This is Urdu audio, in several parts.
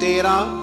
13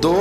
2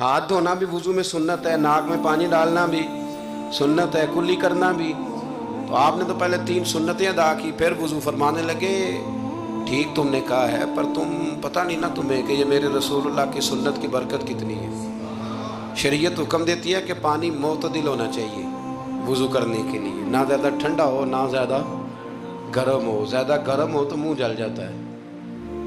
ہاتھ دھونا بھی وضو میں سنت ہے، ناک میں پانی ڈالنا بھی سنت ہے، کلی کرنا بھی. تو آپ نے تو پہلے 3 سنتیں ادا کی، پھر وضو فرمانے لگے ٹھیک تم نے کہا ہے، پر تم پتہ نہیں نا تمہیں کہ یہ میرے رسول اللہ کی سنت کی برکت کتنی ہے. شریعت حکم دیتی ہے کہ پانی معتدل ہونا چاہیے وضو کرنے کے لیے، نہ زیادہ ٹھنڈا ہو نہ زیادہ گرم ہو. زیادہ گرم ہو تو منہ جل جاتا ہے.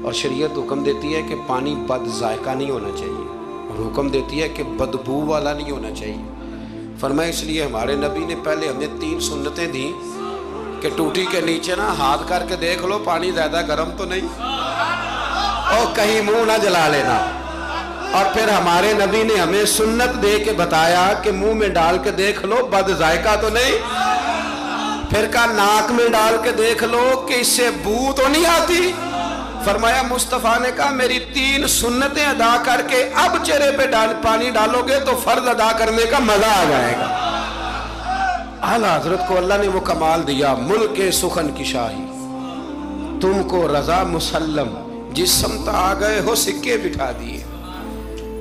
اور شریعت حکم دیتی ہے کہ پانی بد ذائقہ نہیں ہونا چاہیے، اور حکم دیتی ہے کہ بدبو والا نہیں ہونا چاہیے. فرمایا اس لیے ہمارے نبی نے پہلے ہمیں 3 سنتیں دیں کہ ٹوٹی کے نیچے نا ہاتھ کر کے دیکھ لو پانی زیادہ گرم تو نہیں، اور کہیں منہ نہ جلا لینا. اور پھر ہمارے نبی نے ہمیں سنت دے کے بتایا کہ منہ میں ڈال کے دیکھ لو بد ذائقہ تو نہیں. پھر کہا ناک میں ڈال کے دیکھ لو کہ اس سے بو تو نہیں آتی. فرمایا مصطفیٰ نے کہا میری 3 سنتیں ادا کر کے اب چہرے پہ پانی ڈالو گے تو فرض ادا کرنے کا مزہ آ جائے گا. اعلیٰ حضرت کو اللہ نے وہ کمال دیا، ملک سخن کی شاہی تم کو رضا مسلم، جس سمت آ گئے ہو سکے بٹھا دیے.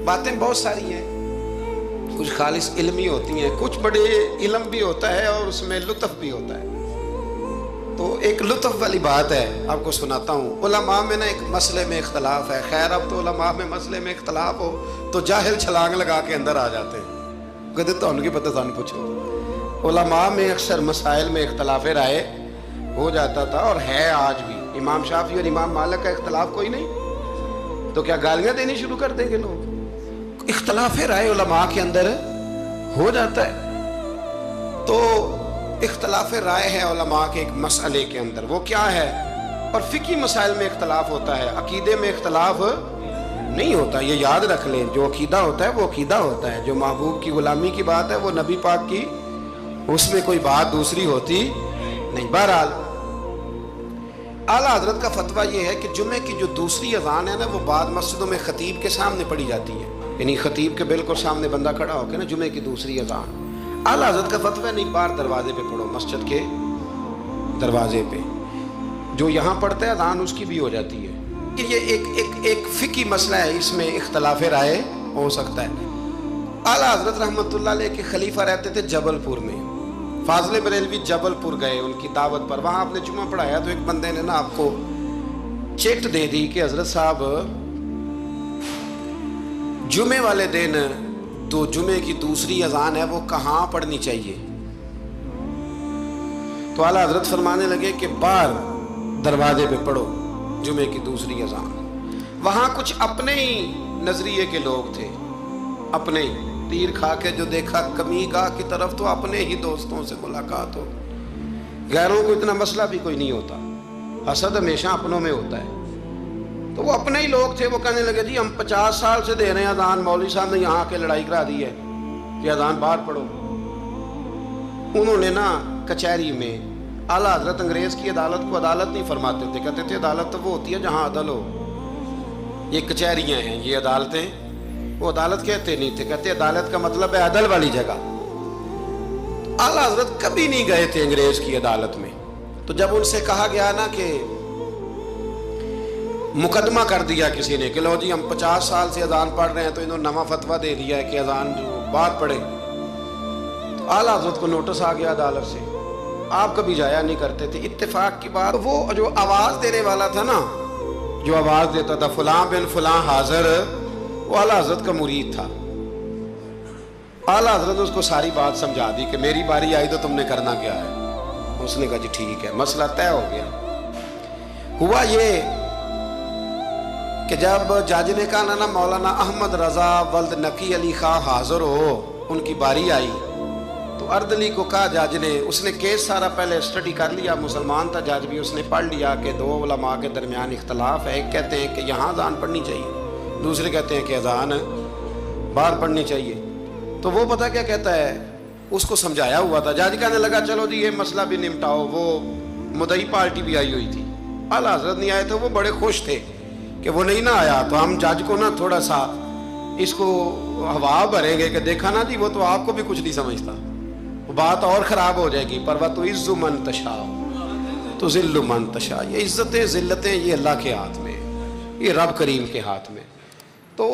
باتیں بہت ساری ہیں، کچھ خالص علمی ہوتی ہیں، کچھ بڑے علم بھی ہوتا ہے اور اس میں لطف بھی ہوتا ہے. تو ایک لطف والی بات ہے آپ کو سناتا ہوں. علماء میں نا ایک مسئلے میں اختلاف ہے. خیر اب تو علماء میں مسئلے میں اختلاف ہو تو جاہل چھلانگ لگا کے اندر آ جاتے ہیں، کہتے تو ان کی پتہ سان پوچھو. علماء میں اکثر مسائل میں اختلاف رائے ہو جاتا تھا اور ہے آج بھی. امام شافعی اور امام مالک کا اختلاف کوئی نہیں تو کیا گالیاں دینی شروع کر دیں گے لوگ؟ اختلاف رائے علماء کے اندر ہو جاتا ہے. تو اختلاف رائے ہے علماء کے ایک مسئلے کے اندر، وہ کیا ہے؟ اور فقہی مسائل میں اختلاف ہوتا ہے، عقیدے میں اختلاف نہیں ہوتا. یہ یاد رکھ لیں، جو عقیدہ ہوتا ہے وہ عقیدہ ہوتا ہے. جو محبوب کی غلامی کی بات ہے وہ نبی پاک کی، اس میں کوئی بات دوسری ہوتی نہیں. بہرحال اعلیٰ حضرت کا فتویٰ یہ ہے کہ جمعے کی جو دوسری اذان ہے نا وہ بعض مسجدوں میں خطیب کے سامنے پڑھی جاتی ہے، یعنی خطیب کے بالکل سامنے بندہ کھڑا ہو کے نا جمعے کی دوسری اذان. اعلیٰ حضرت کا فتویٰ نہیں، باہر دروازے پہ پڑھو، مسجد کے دروازے پہ جو یہاں پڑھتا ہے اذان اس کی بھی ہو جاتی ہے. یہ ایک فقہی مسئلہ ہے، اس میں اختلاف رائے ہو سکتا ہے. اعلیٰ حضرت رحمۃ اللہ علیہ کے خلیفہ رہتے تھے جبل پور میں. فاضل بریلوی جبل پور گئے ان کی دعوت پر، وہاں آپ نے جمعہ پڑھایا تو ایک بندے نے نا آپ کو چٹ دے دی کہ حضرت صاحب جمعے والے دن تو جمعے کی دوسری اذان ہے وہ کہاں پڑھنی چاہیے؟ تو اعلیٰ حضرت فرمانے لگے کہ باہر دروازے پہ پڑھو جمعے کی دوسری اذان. وہاں کچھ اپنے ہی نظریے کے لوگ تھے، اپنے ہی تیر کھا کے جو دیکھا کمی گاہ کی طرف تو اپنے ہی دوستوں سے ملاقات ہو. غیروں کو اتنا مسئلہ بھی کوئی نہیں ہوتا، حسد ہمیشہ اپنوں میں ہوتا ہے. تو وہ اپنے ہی لوگ تھے، وہ کہنے لگے جی ہم 50 سال سے دے رہے ہیں اذان، مولوی صاحب نے یہاں کے لڑائی کرا دی ہے کہ اذان باہر پڑھو. انہوں نے نا کچہری میں، اعلیٰ حضرت انگریز کی عدالت کو عدالت نہیں فرماتے تھے، کہتے تھے عدالت تو وہ ہوتی ہے جہاں عدل ہو. یہ کچہریاں ہیں، یہ عدالتیں، وہ عدالت کہتے نہیں تھے، کہتے عدالت کا مطلب ہے عدل والی جگہ. اعلیٰ حضرت کبھی نہیں گئے تھے انگریز کی عدالت میں. تو جب ان سے کہا گیا نا کہ مقدمہ کر دیا کسی نے کہ لو جی ہم 50 سال سے اذان پڑھ رہے ہیں تو انہوں نے نواں فتویٰ دے دیا ہے کہ اذان جو باہر پڑھے، تو اعلیٰ حضرت کو نوٹس آ گیا عدالت سے. آپ کبھی جایا نہیں کرتے تھے. اتفاق کی بات، وہ جو آواز دینے والا تھا نا، جو آواز دیتا تھا فلاں بن فلاں حاضر، وہ اعلیٰ حضرت کا مرید تھا. اعلیٰ حضرت نے اس کو ساری بات سمجھا دی کہ میری باری آئی تو تم نے کرنا کیا ہے. اس نے کہا جی ٹھیک ہے، مسئلہ طے ہو گیا. ہوا یہ کہ جب جج نے کہا نا مولانا احمد رضا ولد نقی علی خان حاضر ہو، ان کی باری آئی تو اردلی کو کہا جج نے، اس نے کیس سارا پہلے اسٹڈی کر لیا، مسلمان تھا جج بھی، اس نے پڑھ لیا کہ 2 علماء کے درمیان اختلاف ہے. ایک کہتے ہیں کہ یہاں اذان پڑھنی چاہیے، دوسرے کہتے ہیں کہ اذان باہر پڑھنی چاہیے. تو وہ پتہ کیا کہتا ہے، اس کو سمجھایا ہوا تھا. جج کہنے لگا چلو جی یہ مسئلہ بھی نمٹاؤ. وہ مدعی پارٹی بھی آئی ہوئی تھی، اعلیٰ حضرت نہیں آئے تھے، وہ بڑے خوش تھے کہ وہ نہیں نہ آیا. تو ہم جج کو نا تھوڑا سا اس کو ہوا بھریں گے کہ دیکھا نا جی وہ تو آپ کو بھی کچھ نہیں سمجھتا، وہ بات اور خراب ہو جائے گی. پر وَتُعِزُّ مَن تَشَاءُ تُذِلُّ مَن تَشَاءُ. یہ عزتیں ذلتیں یہ اللہ کے ہاتھ میں، یہ رب کریم کے ہاتھ میں. تو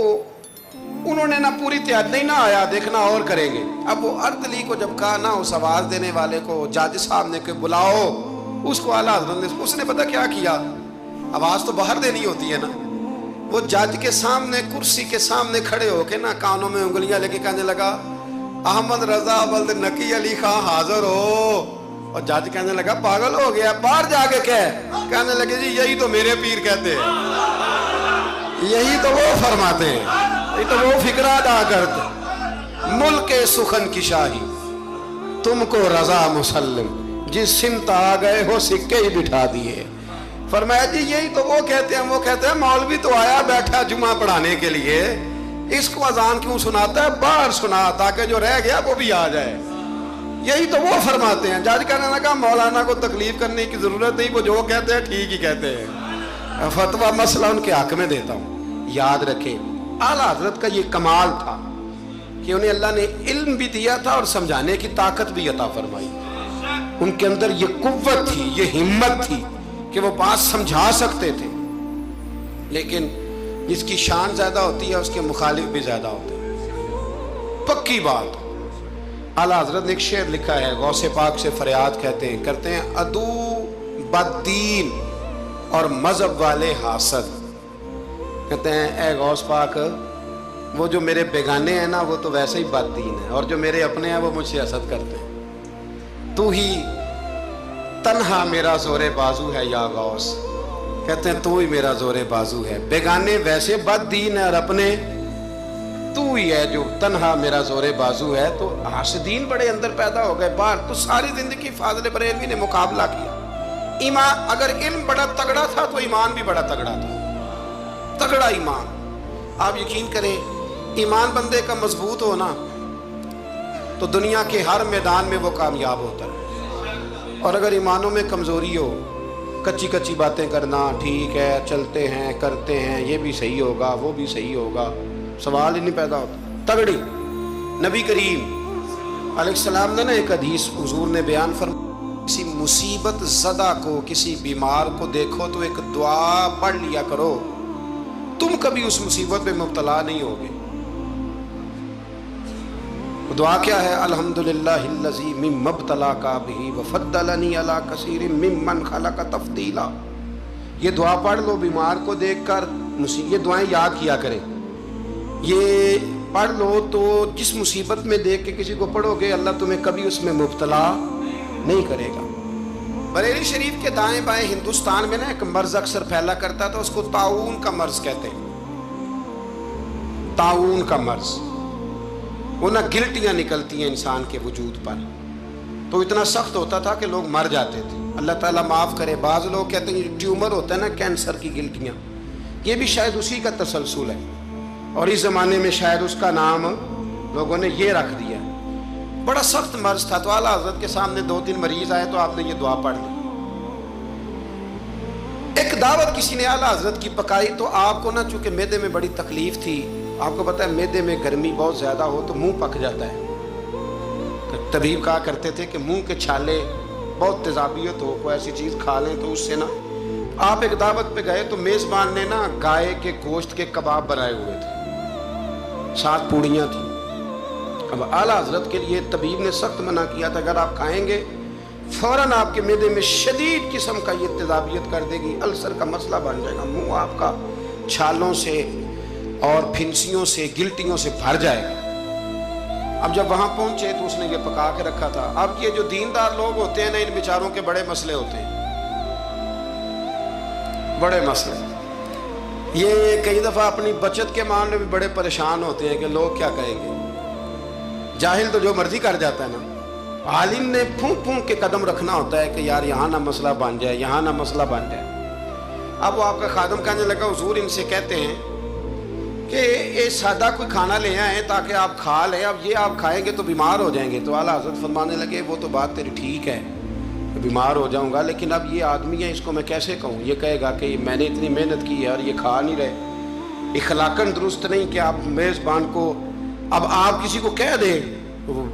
انہوں نے نہ پوری تیاری نہیں، نہ آیا دیکھنا اور کریں گے۔ اب وہ اردلی کو جب کہا نا اس آواز دینے والے کو، جج صاحب نے کہ بلاؤ اس کو، اعلیٰ حضرت نے، اس نے پتہ کیا کیا، آواز تو باہر دینی ہوتی ہے نا، وہ جج کے سامنے کرسی کے سامنے کھڑے ہو کے نا کانوں میں انگلیاں لے کے کہنے لگا احمد رضا بلد نقی علی خان حاضر ہو، اور جج کہنے لگا پاگل ہو گیا، باہر جا کے کہنے لگے جی یہی تو میرے پیر کہتے ہیں، یہی تو وہ فرماتے ہیں، یہی تو وہ فکرہ ادا کرتے، ملک سخن کی شاہی تم کو رضا مسلم، جس سمت آ گئے ہو سکے ہی بٹھا دیے۔ فرمایا جی یہی تو وہ کہتے ہیں، وہ کہتے ہیں مولوی تو آیا بیٹھا جمعہ پڑھانے کے لیے، اس کو اذان کیوں سناتا ہے، باہر سنا تاکہ جو رہ گیا وہ بھی آ جائے، یہی تو وہ فرماتے ہیں۔ جج کہنے لگا مولانا کو تکلیف کرنے کی ضرورت نہیں، وہ جو کہتے ہیں ٹھیک ہی کہتے ہیں، فتویٰ مسئلہ ان کے حق میں دیتا ہوں۔ یاد رکھیں اعلیٰ حضرت کا یہ کمال تھا کہ انہیں اللہ نے علم بھی دیا تھا اور سمجھانے کی طاقت بھی عطا فرمائی، ان کے اندر یہ قوت تھی، یہ ہمت تھی کہ وہ بات سمجھا سکتے تھے، لیکن جس کی شان زیادہ ہوتی ہے اس کے مخالف بھی زیادہ ہوتے ہیں، پکی بات۔ اعلیٰ حضرت نے ایک شعر لکھا ہے، غوث پاک سے فریاد کرتے ہیں عدو بددین اور مذہب والے حاسد، کہتے ہیں اے غوث پاک وہ جو میرے بیگانے ہیں نا وہ تو ویسے ہی بددین ہیں، اور جو میرے اپنے ہیں وہ مجھ سے حسد کرتے ہیں، تو ہی تنہا میرا زور بازو ہے یا غوث، کہتے ہیں تو ہی میرا زور بازو ہے، بیگانے ویسے بددین ہیں اور اپنے تو ہی ہے جو تنہا میرا زور بازو ہے۔ تو حاسدین بڑے اندر پیدا ہو گئے باہر، تو ساری زندگی فاضل بریلوی نے مقابلہ کیا، ایمان، اگر علم بڑا تگڑا تھا تو ایمان بھی بڑا تگڑا تھا، تگڑا ایمان۔ آپ یقین کریں ایمان بندے کا مضبوط ہونا تو دنیا کے ہر میدان میں وہ کامیاب ہوتا ہے، اور اگر ایمانوں میں کمزوری ہو، کچی کچی باتیں کرنا، ٹھیک ہے چلتے ہیں کرتے ہیں، یہ بھی صحیح ہوگا وہ بھی صحیح ہوگا، سوال ہی نہیں پیدا ہوتا۔ تگڑی نبی کریم علیہ السلام نے نا ایک حدیث حضور نے بیان فرمایا، کسی مصیبت زدہ کو، کسی بیمار کو دیکھو تو ایک دعا پڑھ لیا کرو، تم کبھی اس مصیبت میں مبتلا نہیں ہوگے۔ دعا کیا ہے؟ الحمدللہ الذی مما ابتلاک بہ وفضلنی علی کثیر ممن خلق تفضیلا۔ یہ دعا پڑھ لو بیمار کو دیکھ کر، یہ دعائیں یاد کیا کریں، یہ پڑھ لو تو جس مصیبت میں دیکھ کے کسی کو پڑھو گے اللہ تمہیں کبھی اس میں مبتلا نہیں کرے گا۔ بریلی شریف کے دائیں بائیں ہندوستان میں نا ایک مرض اکثر پھیلا کرتا تھا، اس کو طاعون کا مرض کہتے ہیں، طاعون کا مرض، وہ نہ گلٹیاں نکلتی ہیں انسان کے وجود پر، تو اتنا سخت ہوتا تھا کہ لوگ مر جاتے تھے، اللہ تعالیٰ معاف کرے۔ بعض لوگ کہتے ہیں ٹیومر ہوتا ہے نا کینسر کی گلٹیاں، یہ بھی شاید اسی کا تسلسل ہے، اور اس زمانے میں شاید اس کا نام لوگوں نے یہ رکھ دیا، بڑا سخت مرض تھا۔ تو اعلیٰ حضرت کے سامنے 2-3 مریض آئے تو آپ نے یہ دعا پڑھ لی۔ ایک دعوت کسی نے اعلیٰ حضرت کی پکائی تو آپ کو نا چونکہ معدے میں بڑی تکلیف تھی، آپ کو پتہ ہے معدے میں گرمی بہت زیادہ ہو تو منہ پک جاتا ہے، طبیب کہا کرتے تھے کہ منہ کے چھالے بہت تیزابیت ہو، کوئی ایسی چیز کھا لیں تو اس سے نا۔ آپ ایک دعوت پہ گئے تو میزبان نے نا گائے کے گوشت کے کباب بنائے ہوئے تھے، 7 پوڑیاں تھیں۔ اب اعلیٰ حضرت کے لیے طبیب نے سخت منع کیا تھا، اگر آپ کھائیں گے فوراً آپ کے معدے میں شدید قسم کا یہ تیزابیت کر دے گی، السر کا مسئلہ بن جائے گا، منہ آپ کا چھالوں سے اور پھنسیوں سے گلٹیوں سے بھر جائے گا۔ اب جب وہاں پہنچے تو اس نے یہ پکا کے رکھا تھا۔ اب یہ جو دیندار لوگ ہوتے ہیں نا، ان بیچاروں کے بڑے مسئلے ہوتے ہیں، بڑے مسئلے۔ یہ کئی دفعہ اپنی بچت کے معاملے میں بڑے پریشان ہوتے ہیں کہ لوگ کیا کہیں گے۔ جاہل تو جو مرضی کر جاتا ہے نا، عالم نے پھونک پھونک کے قدم رکھنا ہوتا ہے کہ یار یہاں نہ مسئلہ بن جائے، یہاں نہ مسئلہ بن جائے۔ اب وہ آپ کا خادم کہنے لگا حضور ان سے کہتے ہیں کہ یہ سادہ کوئی کھانا لے آئیں تاکہ آپ کھا لیں، اب یہ آپ کھائیں گے تو بیمار ہو جائیں گے۔ تو اعلیٰ حضرت فرمانے لگے وہ تو بات تیری ٹھیک ہے، بیمار ہو جاؤں گا، لیکن اب یہ آدمی ہے اس کو میں کیسے کہوں، یہ کہے گا کہ میں نے اتنی محنت کی ہے اور یہ کھا نہیں رہے، اخلاقاً درست نہیں کہ آپ میزبان کو اب آپ کسی کو کہہ دیں،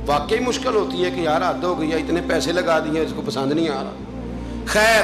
واقعی مشکل ہوتی ہے کہ یار حد ہو گئی ہے، اتنے پیسے لگا دیے اس کو پسند نہیں آ رہا۔ خیر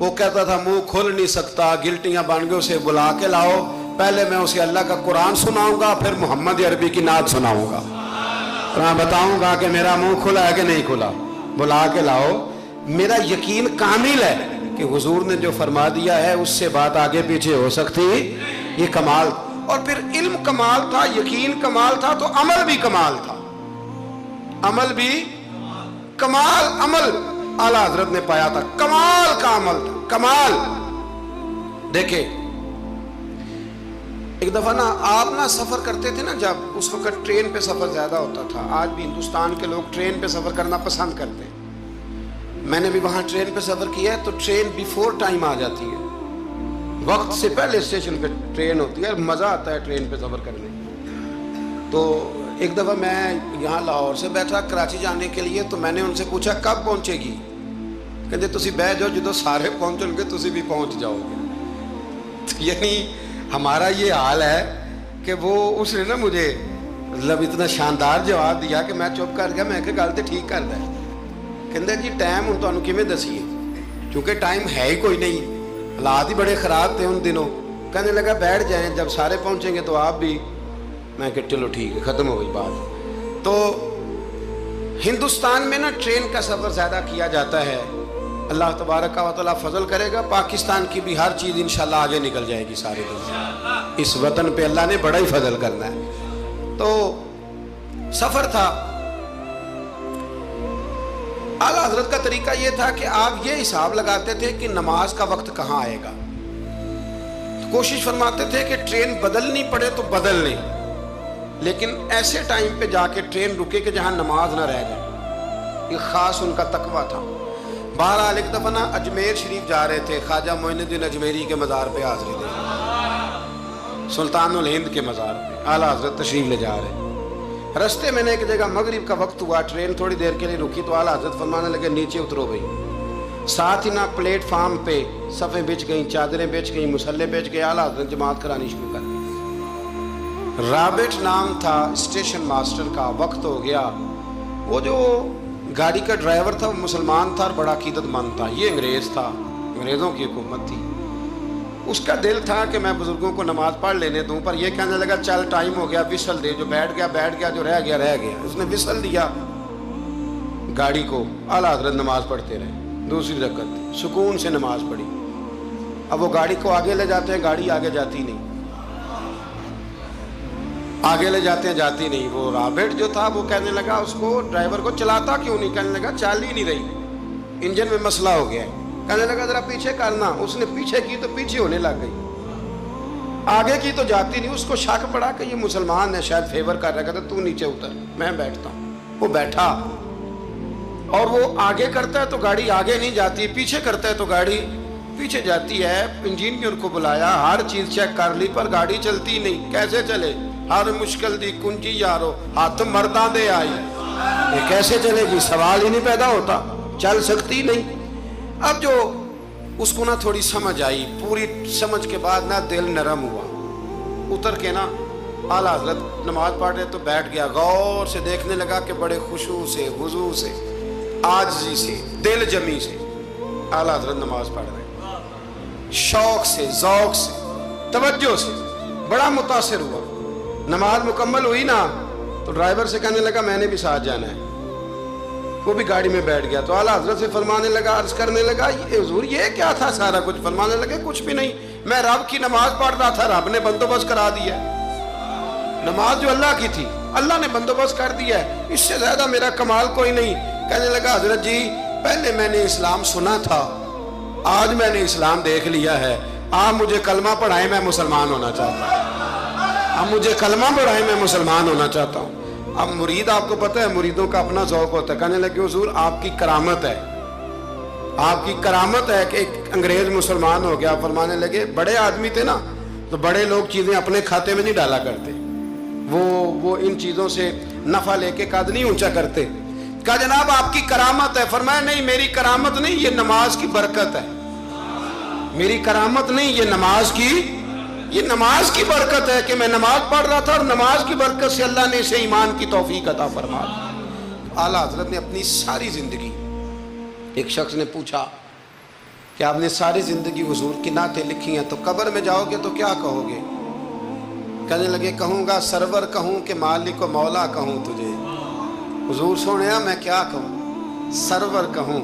وہ کہتا تھا منہ کھول نہیں سکتا, گلٹیاں بن گئے, اسے بلا کے لاؤ, پہلے میں اسے اللہ کا قرآن سناؤں گا, پھر محمد عربی کی نعت سناؤں گا, میں بتاؤں گا کہ میرا منہ کھلا ہے کہ نہیں کھلا. بلا کے لاؤ. میرا یقین کامل ہے کہ حضور نے جو فرما دیا ہے اس سے بات آگے پیچھے ہو سکتی, یہ کمال. اور پھر علم کمال تھا, یقین کمال تھا, تو عمل بھی کمال تھا. عمل بھی کمال, عمل اعلیٰ حضرت نے پایا تھا, کمال کا عمل تھا, کمال. دیکھیں ایک دفعہ نا آپ نا سفر کرتے تھے نا, جب اس وقت ٹرین پہ سفر زیادہ ہوتا تھا. آج بھی ہندوستان کے لوگ ٹرین پہ سفر کرنا پسند کرتے ہیں. میں نے بھی وہاں ٹرین پہ سفر کیا ہے, تو ٹرین بیفور ٹائم آ جاتی ہے, وقت سے پہلے اسٹیشن پہ ٹرین ہوتی ہے, مزہ آتا ہے ٹرین پہ سفر کرنے. تو ایک دفعہ میں یہاں لاہور سے بیٹھا کراچی جانے کے لیے, تو میں نے ان سے پوچھا کب پہنچے گی, کہتے تسی بہ جاؤ, جدو سارے پہنچن گے تسی بھی پہنچ جاؤ گے. یعنی ہمارا یہ حال ہے کہ وہ اس نے نا مجھے مطلب اتنا شاندار جواب دیا کہ میں چپ کر گیا. میں کہ گل تو ٹھیک کر دے, کہتے جی ٹائم ہوں تمہیں کیویں دسیے, کیونکہ ٹائم ہے ہی کوئی نہیں, حالات ہی بڑے خراب تھے ان دنوں. کہنے لگا بیٹھ جائیں, جب سارے پہنچیں گے تو آپ بھی. میں کہ چلو ٹھیک ہے, ختم ہو گئی بات. تو ہندوستان میں نا ٹرین کا سفر زیادہ کیا جاتا ہے. اللہ تبارک و تعالیٰ فضل کرے گا, پاکستان کی بھی ہر چیز انشاءاللہ آگے نکل جائے گی سارے دن. اس وطن پہ اللہ نے بڑا ہی فضل کرنا ہے. تو سفر تھا. اعلیٰ حضرت کا طریقہ یہ تھا کہ آپ یہ حساب لگاتے تھے کہ نماز کا وقت کہاں آئے گا. کوشش فرماتے تھے کہ ٹرین بدلنی پڑے تو بدل لیں, لیکن ایسے ٹائم پہ جا کے ٹرین رکے کہ جہاں نماز نہ رہ جائے. یہ خاص ان کا تقویٰ تھا. بہرحال ایک دفعہ نا اجمیر شریف جا رہے تھے, خواجہ معین الدین اجمیری کے مزار پہ حاضری دے, سلطان الہند کے مزار پہ اعلیٰ حضرت تشریف لے جا رہے. رستے میں نے ایک جگہ مغرب کا وقت ہوا, ٹرین تھوڑی دیر کے لیے رکی, تو اعلیٰ حضرت فرمانے لگے نیچے اترو بھائی. ساتھ ہی نا پلیٹ فارم پہ صفیں بچ گئیں, چادریں بچ گئیں, مسلح بچ گئے. اعلیٰ حضرت جماعت کرانی شروع کر دی. رابٹ نام تھا اسٹیشن ماسٹر کا. وقت ہو گیا. وہ جو گاڑی کا ڈرائیور تھا وہ مسلمان تھا اور بڑا عقیدت مند تھا. یہ انگریز تھا, انگریزوں کی حکومت تھی. اس کا دل تھا کہ میں بزرگوں کو نماز پڑھ لینے دوں, پر یہ کہنے لگا چل ٹائم ہو گیا, وسل دے. جو بیٹھ گیا, جو رہ گیا رہ گیا. اس نے وسل دیا گاڑی کو. اعلیٰ حضرت نماز پڑھتے رہے. دوسری رکعت سکون سے نماز پڑھی. اب وہ گاڑی کو آگے لے جاتے ہیں, گاڑی آگے جاتی نہیں, آگے لے جاتے ہیں جاتی نہیں. وہ رابٹ جو تھا وہ کہنے لگا اس کو, ڈرائیور کو, چلاتا کیوں نہیں. کہنے لگا چال ہی نہیں رہی, انجن میں مسئلہ ہو گیا ہے. کہنے لگا ذرا پیچھے کرنا. اس نے پیچھے کی تو پیچھے ہونے لگ گئی, آگے کی تو جاتی نہیں. اس کو شک پڑا کہ یہ مسلمان ہے, شاید فیور کر رہا ہے. کہتا تو نیچے اتر, میں بیٹھتا ہوں. وہ بیٹھا, اور وہ آگے کرتا ہے تو گاڑی آگے نہیں جاتی, پیچھے کرتا ہے تو گاڑی پیچھے جاتی ہے. انجینئر کو بلایا, ہر چیز چیک کر لی, پر گاڑی چلتی نہیں. کیسے چلے؟ ہر مشکل دی کنجی یارو, ہاتھ مرداں دے آئی. یہ کیسے چلے گی؟ سوال ہی نہیں پیدا ہوتا, چل سکتی نہیں. اب جو اس کو نا تھوڑی سمجھ آئی, پوری سمجھ کے بعد نا دل نرم ہوا. اتر کے نا اعلیٰ حضرت نماز پڑھ رہے تو بیٹھ گیا. غور سے دیکھنے لگا کہ بڑے خشوع سے, وضو سے, عاجزی سے, دل جمی سے اعلیٰ حضرت نماز پڑھ رہے. شوق سے, ذوق سے, توجہ سے, بڑا متاثر ہوا. نماز مکمل ہوئی نا تو ڈرائیور سے کہنے لگا میں نے بھی ساتھ جانا ہے. وہ بھی گاڑی میں بیٹھ گیا. تو اعلیٰ حضرت سے فرمانے لگا, عرض کرنے لگا حضور یہ کیا تھا سارا کچھ؟ فرمانے لگے کچھ بھی نہیں, میں رب کی نماز پڑھ رہا تھا, رب نے بندوبست کرا دیا. نماز جو اللہ کی تھی اللہ نے بندوبست کر دیا ہے, اس سے زیادہ میرا کمال کوئی نہیں. کہنے لگا حضرت جی پہلے میں نے اسلام سنا تھا, آج میں نے اسلام دیکھ لیا ہے, آپ مجھے کلمہ پڑھائیں, میں مسلمان ہونا چاہتا ہوں. اب مجھے کلمہ پڑھائیں, میں مسلمان ہونا چاہتا ہوں. اب مرید, آپ کو پتہ ہے مریدوں کا اپنا ذوق ہوتا ہے. کہنے لگے حضور آپ کی کرامت ہے, آپ کی کرامت ہے کہ ایک انگریز مسلمان ہو گیا. فرمانے لگے بڑے آدمی تھے نا, تو بڑے لوگ چیزیں اپنے کھاتے میں نہیں ڈالا کرتے, وہ ان چیزوں سے نفع لے کے قد نہیں اونچا کرتے. کہا جناب آپ کی کرامت ہے. فرمایا نہیں میری کرامت نہیں, یہ نماز کی برکت ہے. میری کرامت نہیں, یہ نماز کی برکت ہے کہ میں نماز پڑھ رہا تھا اور نماز کی برکت سے اللہ نے اسے ایمان کی توفیق عطا فرما دی. اعلیٰ حضرت نے اپنی ساری زندگی, ایک شخص نے پوچھا کہ آپ نے ساری زندگی حضور کی نعتیں لکھی ہیں، تو قبر میں جاؤ گے تو کیا کہو گے؟ کہنے لگے کہوں گا سرور کہوں کہ مالک و مولا کہوں تجھے۔ حضور سونیا میں کیا کہوں؟ سرور کہوں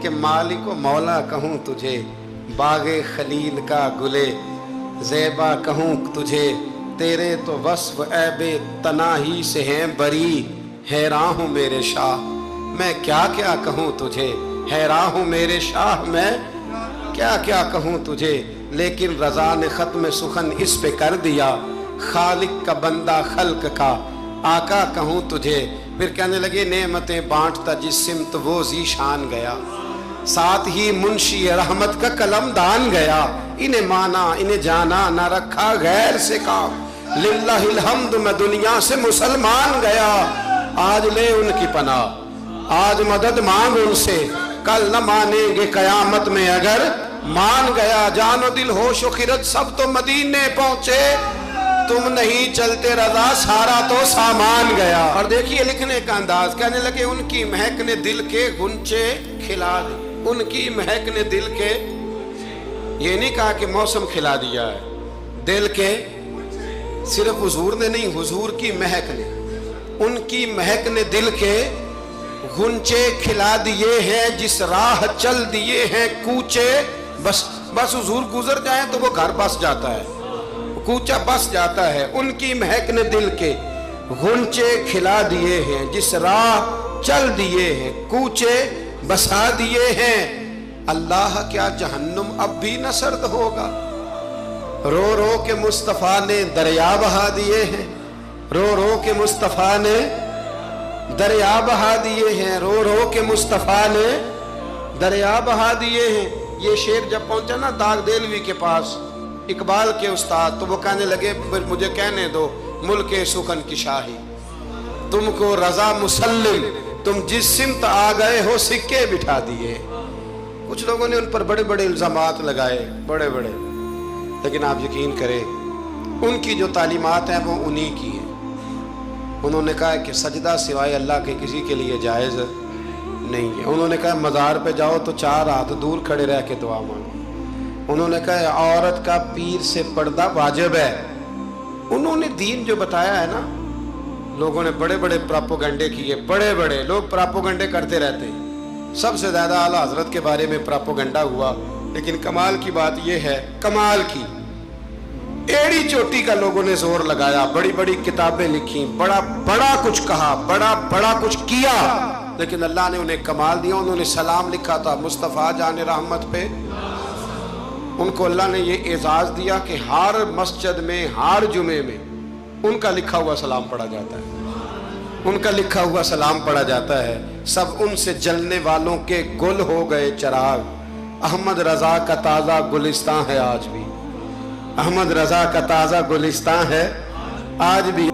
کہ مالک و مولا کہوں تجھے، باغ خلیل کا گلے زیبا کہوں تجھے، تیرے تو وصف عیب تناہی سے ہیں بری، حیران ہوں میرے شاہ میں کیا کیا کہوں تجھے، حیران ہوں میرے شاہ میں کیا کیا کہوں تجھے، لیکن رضا نے ختم سخن اس پہ کر دیا، خالق کا بندہ خلق کا آقا کہوں تجھے۔ پھر کہنے لگے نعمتیں بانٹتا جس سمت وہ ذیشان گیا، ساتھ ہی منشی رحمت کا قلم دان گیا، انہیں مانا انہیں جانا نہ رکھا غیر سے کام، للہ الحمد میں دنیا سے مسلمان گیا، آج لے ان کی پناہ آج مدد مانگ ان سے، کل نہ مانیں گے قیامت میں اگر مان گیا، جان و دل ہوش و خرد سب تو مدینے پہنچے، تم نہیں چلتے رضا سارا تو سامان گیا۔ اور دیکھیے لکھنے کا انداز، کہنے لگے ان کی مہک نے دل کے غنچے کھلا دی، ان کی مہک نے دل کے، یہ نہیں کہا کہ موسم کھلا دیا ہے، دل کے، صرف حضور نے نہیں، حضور کی مہک نے، ان کی مہک نے دل کے غنچے کھلا دیے ہیں، جس راہ چل دیے ہیں کوچے، بس حضور گزر جائیں تو وہ گھر بس جاتا ہے، کوچہ بس جاتا ہے، ان کی مہک نے دل کے غنچے کھلا دیے ہیں، جس راہ چل دیے ہیں کوچے بسا دیے ہیں، اللہ کیا جہنم اب بھی نہ سرد ہوگا، رو رو کے مصطفیٰ نے دریا بہا دیے ہیں، رو رو کے مصطفیٰ نے دریا بہا دیے ہیں، رو رو کے مصطفیٰ نے دریا بہا دیے ہیں۔ یہ شعر جب پہنچا نا داغ دہلوی کے پاس اقبال کے استاد، تو وہ کہنے لگے مجھے کہنے دو ملک سخن کی شاہی، تم کو رضا مسلم، تم جس سمت آ گئے ہو سکے بٹھا دیے۔ کچھ لوگوں نے ان پر بڑے بڑے الزامات لگائے، بڑے بڑے، لیکن آپ یقین کریں ان کی جو تعلیمات ہیں وہ انہی کی ہیں۔ انہوں نے کہا کہ سجدہ سوائے اللہ کے کسی کے لیے جائز نہیں ہے۔ انہوں نے کہا مزار پہ جاؤ تو 4 ہاتھ دور کھڑے رہ کے دعا مانگو۔ انہوں نے کہا عورت کا پیر سے پردہ واجب ہے۔ انہوں نے دین جو بتایا ہے نا، لوگوں نے بڑے بڑے پراپوگنڈے کیے، بڑے بڑے لوگ پراپوگنڈے کرتے رہتے ہیں، سب سے زیادہ اعلیٰ حضرت کے بارے میں پراپوگنڈا ہوا، لیکن کمال کی بات یہ ہے، کمال کی ایڑی چوٹی کا لوگوں نے زور لگایا، بڑی بڑی کتابیں لکھی، بڑا بڑا کچھ کہا، بڑا بڑا کچھ کیا، لیکن اللہ نے انہیں کمال دیا۔ انہوں نے سلام لکھا تھا مصطفیٰ جان رحمت پہ، ان کو اللہ نے یہ اعزاز دیا کہ ہر مسجد میں ہر جمعے میں ان کا لکھا ہوا سلام پڑھا جاتا ہے، ان کا لکھا ہوا سلام پڑھا جاتا ہے۔ سب ان سے جلنے والوں کے گل ہو گئے چراغ، احمد رضا کا تازہ گلستان ہے آج بھی، احمد رضا کا تازہ گلستان ہے آج بھی۔